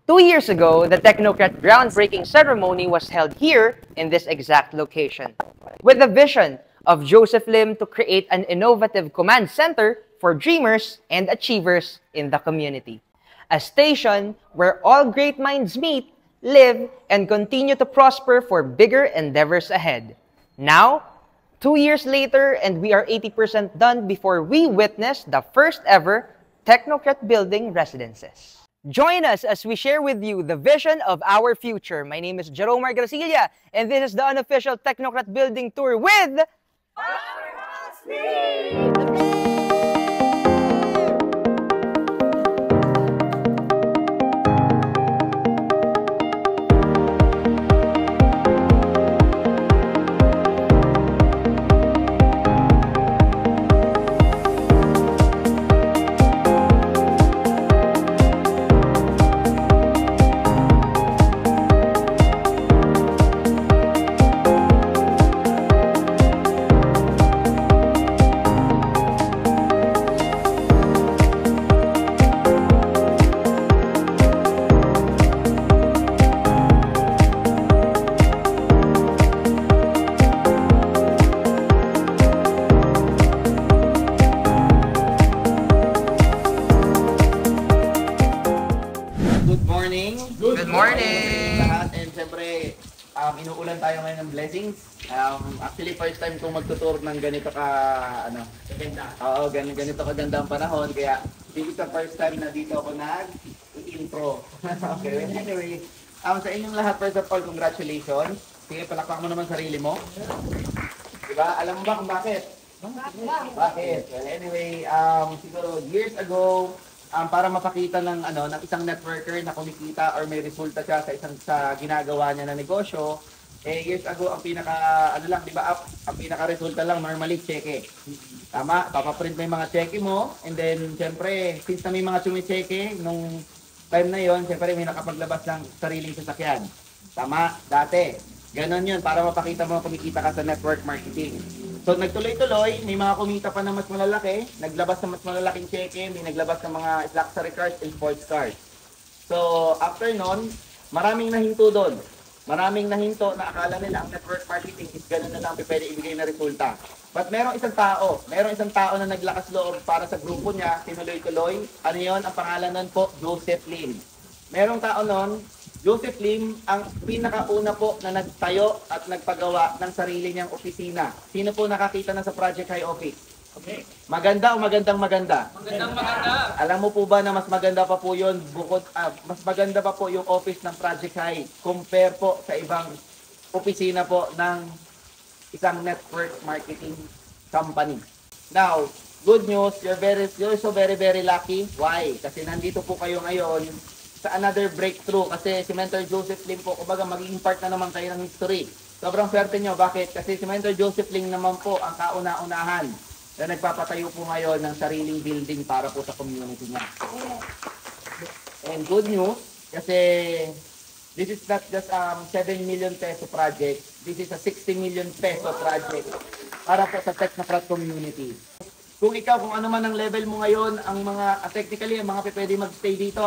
2 years ago, the Technocrat groundbreaking ceremony was held here in this exact location, with the vision of Joseph Lim to create an innovative command center for dreamers and achievers in the community. A station where all great minds meet, live, and continue to prosper for bigger endeavors ahead. Now, 2 years later, and we are 80% done before we witness the first ever Technocrat building residences. Join us as we share with you the vision of our future. My name is Jerome Margracilla, and this is the unofficial Technocrat building tour with Powerhouse Team! Good morning! Lahat, and siyempre, inuulan tayo ngayon ng blessings. Actually, first time kong magtutour ng ganito ka, ganito kaganda ang panahon. Kaya, this is the first time na dito ako nag-intro. Okay, anyway, sa inyong lahat, first of all, congratulations. Sige, palakpak mo naman sarili mo. Diba? Alam mo ba kung bakit? Bakit? Well, anyway, siguro years ago, para mapakita ng isang networker na kumikita or may resulta siya sa ginagawa niya na negosyo, years ago ang ang pinaka resulta lang normally cheque. Tama, papaprint mo yung mga cheque mo, and then siyempre since na may mga chumicheque nung time na yon, siyempre may nakapaglabas ng sariling sasakyan. Tama, dati. Ganon yun, para mapakita mo kumikita ka sa network marketing. So nagtuloy-tuloy, may mga kumita pa na mas malalaki, naglabas ng mas malalaking cheque, may naglabas ng mga luxury cars and sports cars. So after nun, maraming nahinto doon. Maraming nahinto na akala nila ang network marketing is gano'n na lang pwede ibigay na resulta. But merong isang tao na naglakas loob para sa grupo niya, tinuloy-tuloy. Ano yun? Ang pangalan nun po, Joseph Lim. Merong tao nun, Joseph Lim, ang pinakauna po na nagtayo at nagpagawa ng sarili niyang opisina. Sino po nakakita na sa Project High Office? Okay. Maganda o magandang maganda? Magandang maganda. Alam mo po ba na mas maganda pa po yun, mas maganda pa po yung office ng Project High compare po sa ibang opisina po ng isang network marketing company. Now, good news, you're so very lucky. Why? Kasi nandito po kayo ngayon sa another breakthrough, kasi si Mentor Joseph Lim po, kumbaga magiging part na naman kayo ng history. Sobrang swerte nyo. Bakit? Kasi si Mentor Joseph Lim naman po ang kauna-unahan na nagpapatayo po ngayon ng sariling building para po sa community niya. And good news, kasi this is not just 7 million peso project, this is a 60 million peso project para po sa Technocrat community. Kung ano man ang level mo ngayon, ang mga, technically, ang mga pwede mag-stay dito,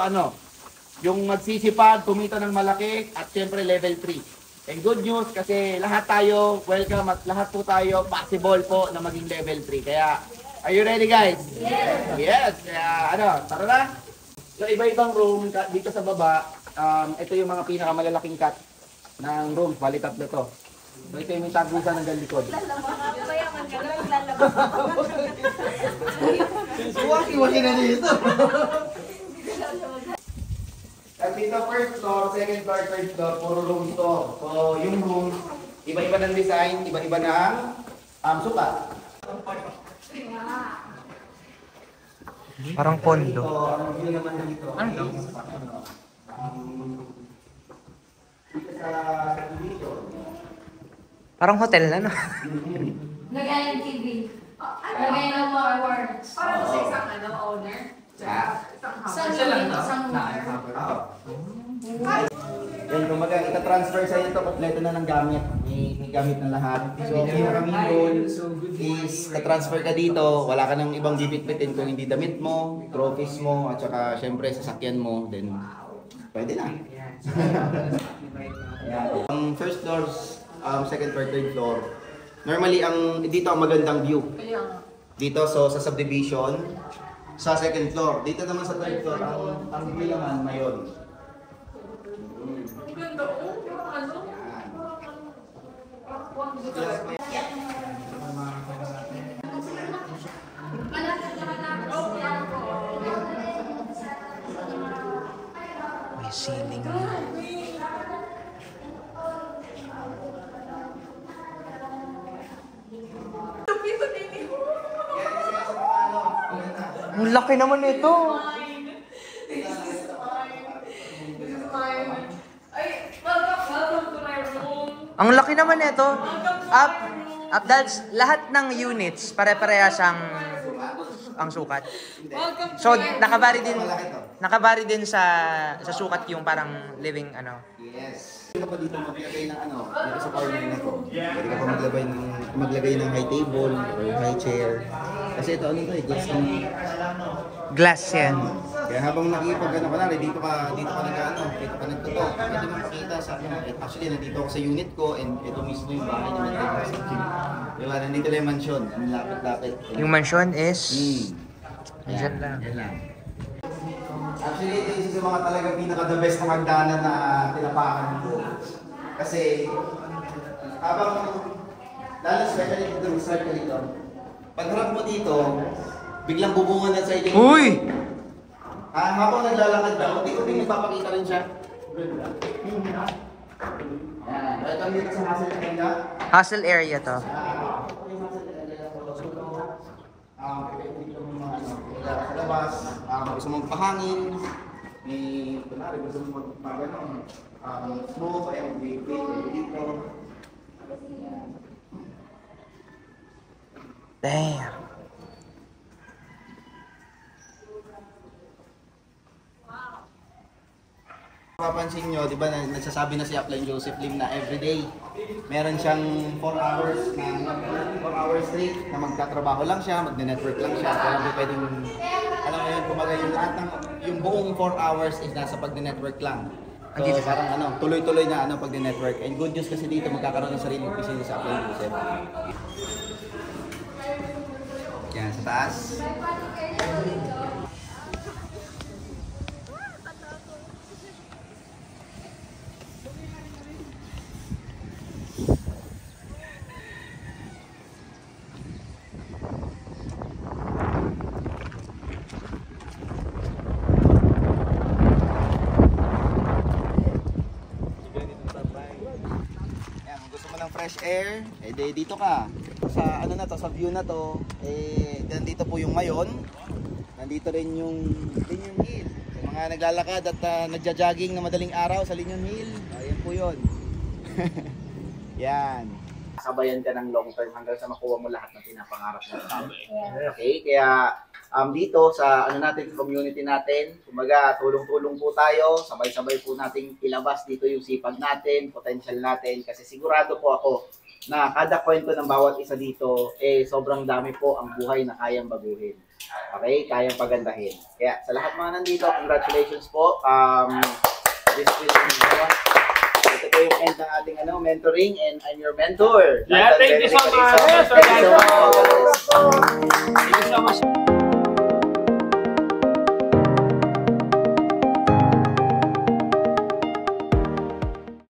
yung magsisipag, kumita ng malaki, at siyempre level 3. And good news kasi lahat tayo welcome at lahat po tayo possible po na maging level 3. Kaya, are you ready guys? Yes! Yes! Kaya tara na! So iba-ibang room dito sa baba, ito yung mga pinakamalalaking cut ng room, bali tatlo to. So ito yung may tagusan ng galikod. Mayaman ka lang, lalabas. Suwaki-waki na dito! At dito first floor, second floor, third floor, puro room to. So yung room, iba-iba ng design, iba-iba ng sukat. Parang kondo. Ito, ang view naman dito. Ano? Dito sa dito. Parang hotel na, no? Lagay ng TV. Lagay ng mga awards. Para sa isang owner. Isang owner. Yan, kumbaga, ita-transfer sa ito, kompleto na ng gamit. May gamit na lahat. So, pinaka-main goal is, ka-transfer ka dito, wala ka nang ibang bibit-bitin kung hindi damit mo, trophies mo, at saka, syempre, sasakyan mo, then, Pwede na. Ang first floor, second floor, third floor. Normally, dito ang magandang view. Dito, so sa subdivision, sa second floor. Dito naman sa third floor, ang view naman mayon. Ganda, oh. Ano? May ceiling. Ang laki naman nito. Ang laki naman nito. Lahat ng units pare-parehas ang sukat. So nakabari din sa sukat yung parang living ano. Yes. Pwede ka pa dito maglagay ng dito sa corner na to. Pwede ka pa maglagay ng high table or high chair. Kasi ito glass ng Glass yan. kaya habang nakikipag dito ka nagtuto. Pwede mo makita sa actually nandito ako sa unit ko and ito mismo yung bahay naman dito. Diba, nandito lang yung mansion. Ang lapit-lapit. Yung mansion is andyan lang. Actually, ito isa sa mga talagang pinaka-the best na hagdanan na tinapakan ko. Kasi, habang, lalo especially dito, start ka dito, pagharap mo dito, biglang bubungan na sa iyo. Uy! Habang naglalakad ka, unti-unti nagpapakita rin siya. Ayan, welcome dito sa Hassel area. Hustle area to. Sa labas, gusto mong pahangin, gusto mong smoke, kaya mag-wait dito. Damn. Mapapansin nyo, di ba, nagsasabi na si Upline Joseph Lim na everyday meron siyang 4 hours straight na magtatrabaho lang siya, magne-network lang siya. Kaya hindi pwedeng, alam mo yun, kumbaga yung lahat ng, yung buong 4 hours is nasa pag-network lang. So parang tuloy-tuloy na pag-network. And good news kasi dito, magkakaroon ng sariling opisina sa Upline Joseph. Yan, sa taas. Fresh air, dito ka. Sa sa view na to, nandito po yung mayon. Nandito rin yung Linyon Hill. Sa mga naglalakad at nagja-jogging na madaling araw sa Linyon Hill, ayan po 'yon. Yan. Sabayan ka ng long term hanggang sa makuha mo lahat ng pinapangarap mo. Okay, kaya dito sa natin, community natin, kumaga tulong-tulong po tayo, sabay-sabay po nating ilabas dito yung sipag natin, potential natin, kasi sigurado po ako na kada kwento ng bawat isa dito, sobrang dami po ang buhay na kayang baguhin. Okay, kayang pagandahin. Kaya sa lahat mga nandito, congratulations po. This will ito po yung end ng ating mentoring, and I'm your mentor. Yeah, thank you so much. Thank you so much. Thank you so much.